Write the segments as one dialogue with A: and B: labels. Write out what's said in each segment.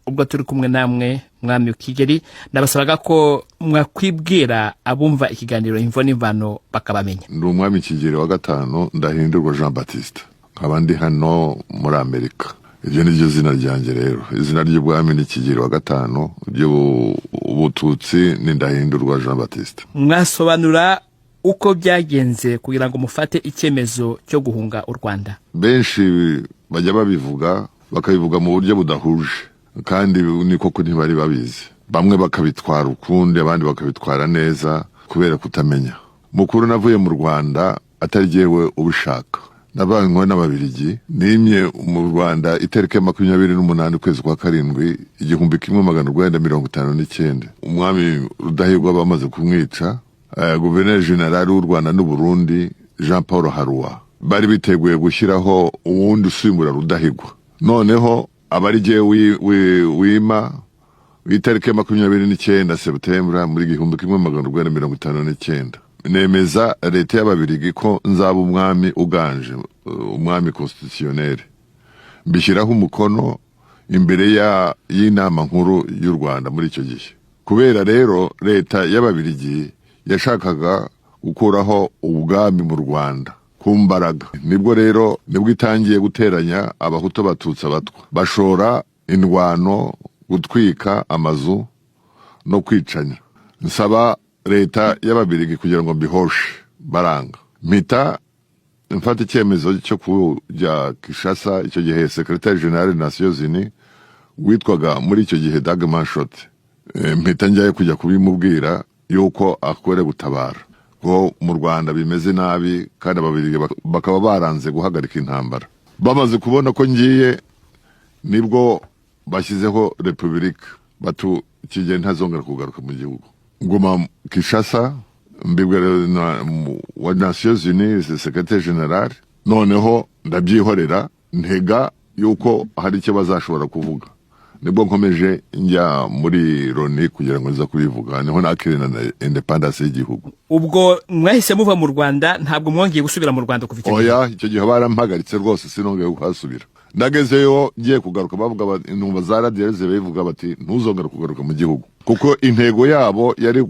A: ubwo turi kumwe namwe mwami Kigeli ndabasabaga ko mwakwibwira abumva ikiganiro Imvo n'Imvano bakabamenya.
B: Ndi umwami Kigeli wa gatanu Ndahindurwa Jean Baptiste nkabandi hano muri Amerika. Ibyo ni ryo zina ryanjye rero. Izina ry'ubwami ni Kigeli wa gatanu, ry'ubututsi ni Ndahindurwa Jean Baptiste.
A: Mwasobanura uko byagenze kugira ngo mufate icyemezo cyo guhunga u Rwanda?
B: Benshi bajya babivuga bakabivuga mu buryo budahuje kandi niko ko ntibari babizi. Bamwe bakabitwara ukundi abandi bakabitwara neza kubera kutamenya. Mukuru navuye mu Rwanda atari jewe ubishaka. Nabanywe n'Ababiligi nimye mu Rwanda itariki 28 kwezi kwa karindwi 1959. Umwami Rudahigwa bamaze kumwica. Guverineri General w'u Rwanda n'u Burundi Jean Paul Haruwa bari biteguye gushyiraho uwundi usimbura Rudahigwa. Noneho abari je wima itariki 29 September muri 1959 nemeza leta y'Ababiligi ko nzaba umwami uganje, umwami constitutionnel. Mbishyiraho umukono imbere y'inama nkuru y'u Rwanda muri icyo gihe. Kubera rero leta y'Ababiligi yashakaga gukuraho ubwami mu Rwanda kumbaraga, nibwo itangiye guteranya abahutu batutsi abatwa, bashora indwano, gutwika amazu no kwicanya. Nsaba leta y'Ababiligi kugira ngo mbihoshe, baranga. Mpita mfata icyemezo cyo kujya Kinshasa. Icyo gihe Secrétaire Général des Nations Unies witwaga muri icyo gihe Dag Manshot, mpita njyayo kujya kubimubwira yuko akwere gutabara ko mu Rwanda bimeze nabi kandi Ababiligi bakaba baranze guhagarika intambara. Bamaze kubona ko ngiye nibwo bashyizeho Republika, batu Kigeli ntazongera kugaruka mu gihugu. Nguma Kinshasa mbibwira wa Nations Unies Secrétaire Général, noneho ndabyihorera ntega yuko hari icyo bazashobora kuvuga. Nibwo nkomeje njya muri Loni kugira ngo nza kubivuga, niho nakirina na independence y'igihugu.
A: Ubwo mwahise muva mu Rwanda, ntabwo mwongeye gusubira mu Rwanda kuva icyo gihe?
B: Oya, icyo gihe barampagaritse rwose, sinongeye kuhasubira. Ndagezeyo ngiye kugaruka bavuga intumva za radio bivuga bati ntuzongera kugaruka mu gihugu, kuko intego yabo yari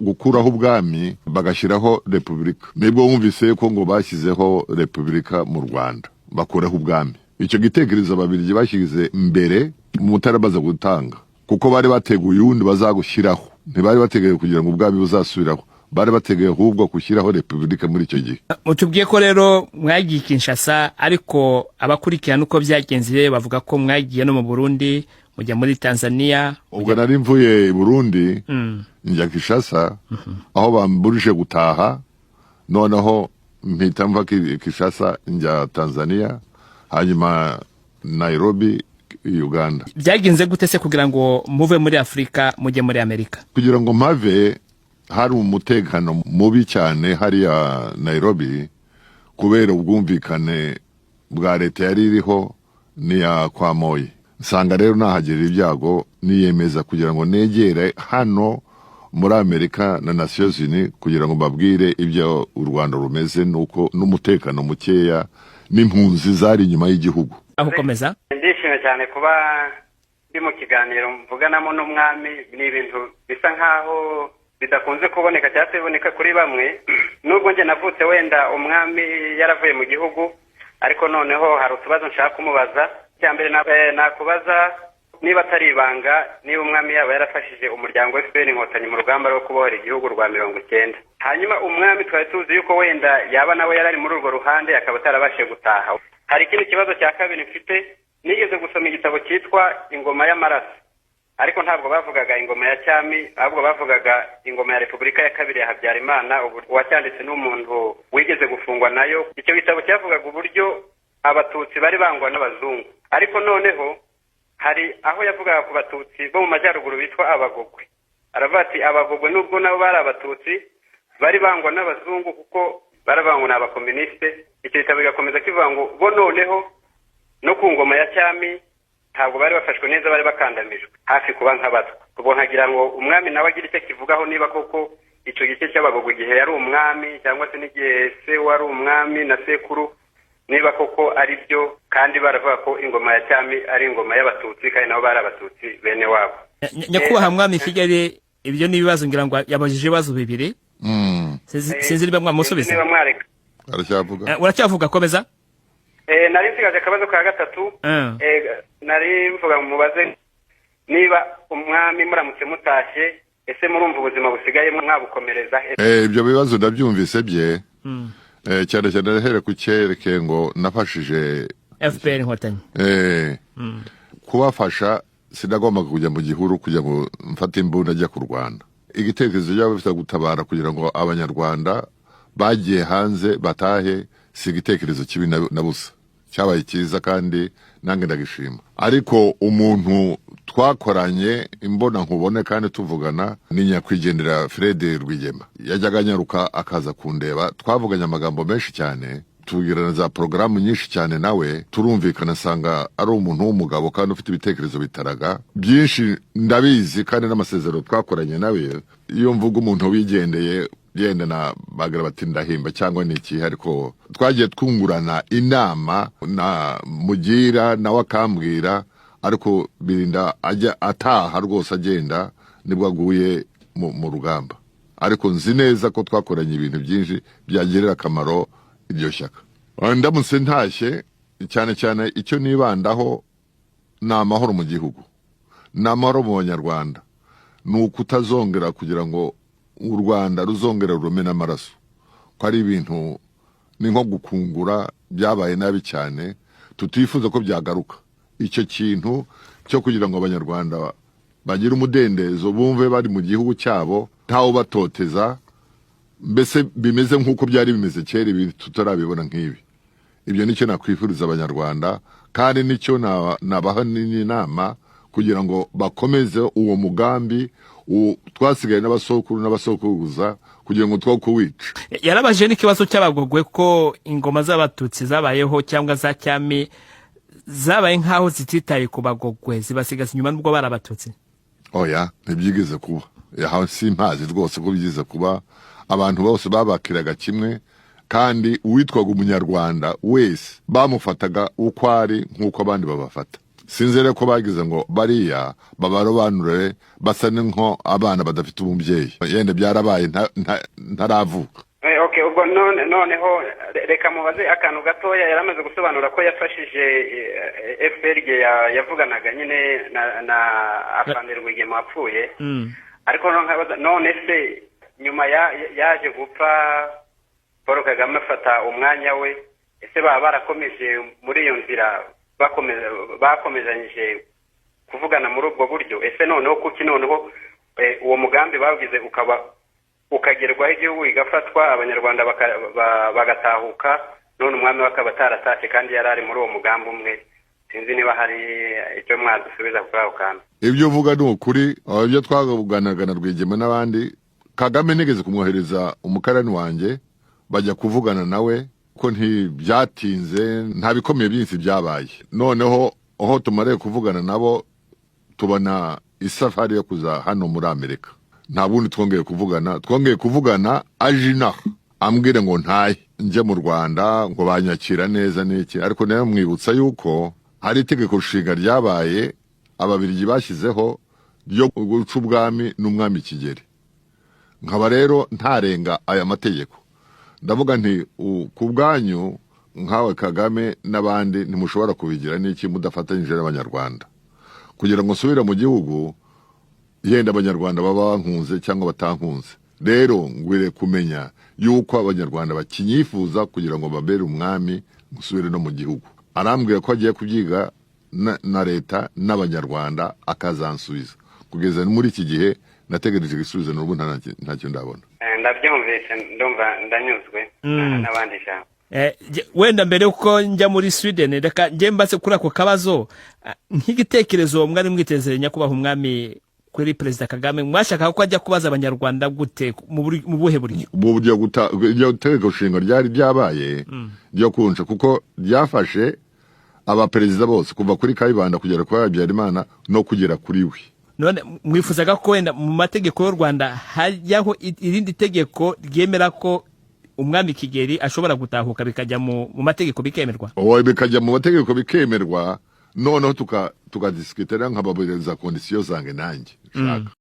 B: gukuraho ubwami bagashyiraho Republika. Nibwo wumvise ko ngo bashyizeho Republika mu Rwanda bakuraho ubwami. Icyo gitekerezo Ababiligi bashyize mbere mutarabaza gutanga, kuko bari bateguye undi bazagushyiraho. Ntibari bateguye kugira ngo ubwami buzasubiraho, bari bateguye ahubwo gushyiraho Republika muri icyo gihe.
A: Mutubwiye ko rero mwagiye Kinshasa, ariko abakurikirana uko byagenze bavuga ko mwagiye no mu Burundi, mujya muri Tanzania.
B: Ubwo nari mvuye i Burundi njya Kinshasa, aho bamburije gutaha, noneho mpita mva Kinshasa njya Tanzania, hanyuma Nairobi, Uganda.
A: Byagenze gute se kugira ngo muve muri Afrika mujye muri Amerika?
B: Kugira ngo mpave hari umutekano mubi cyane hari ya Nairobi, kubera ubwumvikane bwa leta yari iriho ni ya kwa Moi. Nsanga rero nahagirira ibyago, niyemeza kugira ngo negere hano muri Amerika na Nations Unies kugira ngo mbabwire ibyo u Rwanda rumeze nuko n'umutekano mukeya n'impunzi zari inyuma y'igihugu.
A: Aho komeza.
C: Ndishimye cyane kuba ndi mu kiganiro mvuganamo n'umwami. Ni ibintu bisa nkaho bidakunze kuboneka cyangwa biboneka kuri bamwe. Nubwo nje navutse wenda umwami yaravuye mu gihugu, ariko noneho hari utubazo nshaka kumubaza. Cyambere nakubaza niba atari ibanga, niba umwami yaba yarafashije umuryango FPR Inkotanyi mu rugamba rwo kubohora igihugu rwa 90. Hanyuma umwami twari tuzi yuko wenda yaba nawe yarari muri urwo ruhande akaba atarabashije gutaha. Hari ikindi kibazo cya kabiri mfite, nigeze gusoma igitabo cyitwa Ingoma y'Amaraso, ariko ntabwo bavugaga ingoma ya cyami, ahubwo bavugaga ingoma ya Repubulika ya kabiri ya Habyarimana, uwacyanditse n'umuntu wigeze gufungwa nayo. Icyo gitabo cyavugaga uburyo abatutsi bari bangwa n'abazungu, ariko noneho hari aho yavugaga ku batutsi bo mu majyaruguru bitwa Abagogwe. Aravuga ati Abagogwe nubwo nabo bari abatutsi bari bangwa n'abazungu kuko barabangwa n'abakomuniste. Icyo gitabo kigakomeza kivuga ngo bo noneho no ku ngoma ya cyami ntabwo bari bafashwe neza, bari bakandamijwe hafi kuba nk'abatwa. Ubwo nkagira ngo umwami nawe agira icyo kivugaho, niba koko icyo gice cy'Abagogwe igihe yari umwami cyangwa se n'igihe se wari umwami na sekuru niba koko ari byo kandi baravuga ko ingoma ya cyami ari ingoma y'abatutsi kandi nabo bari abatutsi bene wabo.
A: Nyakubahwa mwami Kigeli, ibyo ni ibibazo ngira ngo yabajije ibibazo bibiri. Sinzi niba mwamusubiza.
C: Niba mwareka
B: aracyavuga
A: uracyavuga komeza.
C: Nari nsigaje akabazo ka gatatu. Nari mvuga mubaze niba umwami muramutse mutashye ese murumva ubuzima busigaye mwabukomereza.
B: Ibyo bibazo ndabyumvise bye. Cyane cyane here ku cyereke ngo nafashije
A: FPR Inkotanyi.
B: Kubafasha sinagomba kujya mu gihuru kujya ngo mfate imbunda ajya ku Rwanda. Igitekerezo cyabo bifite gutabara kugira ngo abanyarwanda bagiye hanze batahe, si igitekerezo kibi na busa, cyabaye cyiza kandi nange ndagishima. Ariko umuntu twakoranye imbona nkubone kandi tuvugana ni nyakwigendera Fred Rwigema. Yajyaga nyaruka akaza kundeba, twavuganye amagambo menshi cyane, tugirana za programu nyinshi cyane nawe, turumvikana sanga ari umuntu w'umugabo kandi ufite ibitekerezo bitaraga byinshi ndabizi kandi n'amasezerano twakoranye nawe. Iyo mvuga umuntu wigendeye yenda na bagira bati ndahimba cyangwa niki, ariko twagiye twungurana inama na mugira nawe akambwira, ariko birinda ajya ataha rwose agenda nibwo aguye mu rugamba. Ariko nzi neza ko twakoranye ibintu byinshi byagirira akamaro iryo shyaka. Ndamutse ntashye cyane cyane icyo nibandaho ni amahoro mu gihugu, ni amahoro mu banyarwanda, ni ukutazongera kugira ngo u Rwanda ruzongera rumena amaraso, ko ari ibintu ni nko gukungura byabaye nabi cyane, tutifuza ko byagaruka. Icyo kintu cyo kugira ngo abanyarwanda bagira umudendezo, bumve bari mu gihugu cyabo ntawo batoteza, mbese bimeze nk'uko byari bimeze kera, ibi tutarabibona nk'ibi. Ibyo nicyo nakwifuriza abanyarwanda, kandi nicyo nabaha n'inama kugira ngo bakomeze uwo mugambi twasigaye n'abasokuru n'abasokuruza kugira ngo two kuwica.
A: Yarabaje n'ikibazo cy'abagogwe ko ingoma z'abatutsi zabayeho cyangwa za cyami zabaye nkaho zititaye ku bagogwe, zibasigaza inyuma n'ubwo barabatutsi.
B: Oya, ntibyigeze kuba. Yaho simpazi rwose ko byize kuba. Abantu bose babakiraga kimwe, kandi uwitwaga umunyarwanda wese bamufataga uko ari nk'uko abandi babafata. Sinzere ko bagize ngo bariya babarobanure basa nko abana badafite umubyeyi. Yende byarabaye ntaravuka.
C: Okay, ubwo noneho reka mubaze akantu gatoya. Yaramaze gusobanura ko yafashije FPR yavuganaga nyine na Afande Rwigema wapfuye. Ariko none se nyuma yaje gupfa Paul Kagame afata umwanya we, ese baba barakomeje muri iyo nzira, bakomezanyije kuvugana muri ubwo buryo? Ese noneho kuki noneho uwo mugambi bagize ukagerwaho, igihugu igafatwa, abanyarwanda bagatahuka, none umwami wakaba ataratashe kandi yarari muri uwo mugambi umwe? Sinzi niba hari icyo mwadusubiza kuri ako kantu.
B: Ibyo uvuga ni ukuri. Ibyo twavuganaga na Rwigema n'abandi, Kagame nigeze kumwohereza umukarani wanjye bajya kuvugana nawe, ko ntibyatinze, nta bikomeye byinshi byabaye. Noneho aho tumariye kuvugana nabo, tubona isafari yo kuza hano muri Amerika. Nta bundi twongeye kuvugana ajina ambwire ngo ntaye nje mu Rwanda ngo banyakira neza n'iki. Ariko nayo mwibutsa yuko hari itegeko nshinga ryabaye ababirigi bashyizeho ryo guca ubwami n'umwami Kigeli. Nkaba rero ntarenga aya mategeko. Ndavuga nti ku bwanyu nkawe Kagame n'abandi ntimushobora kubigira n'iki mudafatanyije n'abanyarwanda kugira ngo nsubire mu gihugu, yenda abanyarwanda baba bankunze cyangwa batankunze. Rero ngwire kumenya yuko abanyarwanda bakinyifuza kugira ngo babere umwami musubire no mu gihugu. Arambwira ko agiye kubyiga na leta n'abanyarwanda akazansubiza. Kugeza muri iki gihe nategereje igisubizo n'ubu ntacyo ndabona.
C: Ndabyumvise, ndumva ndanyuzwe n'abandi cyane.
A: Wenda mbere uko njya muri Sweden, reka nje mbatse kuri ako kabazo nk'igitekerezo mwari mwiteze nyakubahwa umwami kuri Perezida Kagame, mwashaka ko ajya kubaza abanyarwanda gute mu buhe buryo? Mu
B: buryo tegeko nshinga ryari ryabaye ryo kunca, kuko ryafashe abaperezida bose kuva kuri Kayibanda kugera kwa Habyarimana no kugera kuri we.
A: None mwifuzaga ko wenda mu mategeko y'u Rwanda hajyaho irindi tegeko ryemera ko umwami Kigeli ashobora gutahuka bikajya mu mategeko bikemerwa?
B: owe bikajya mu mategeko bikemerwa, noneho tukadiskitera nkababwiriza kondisiyo zange nanjye shaka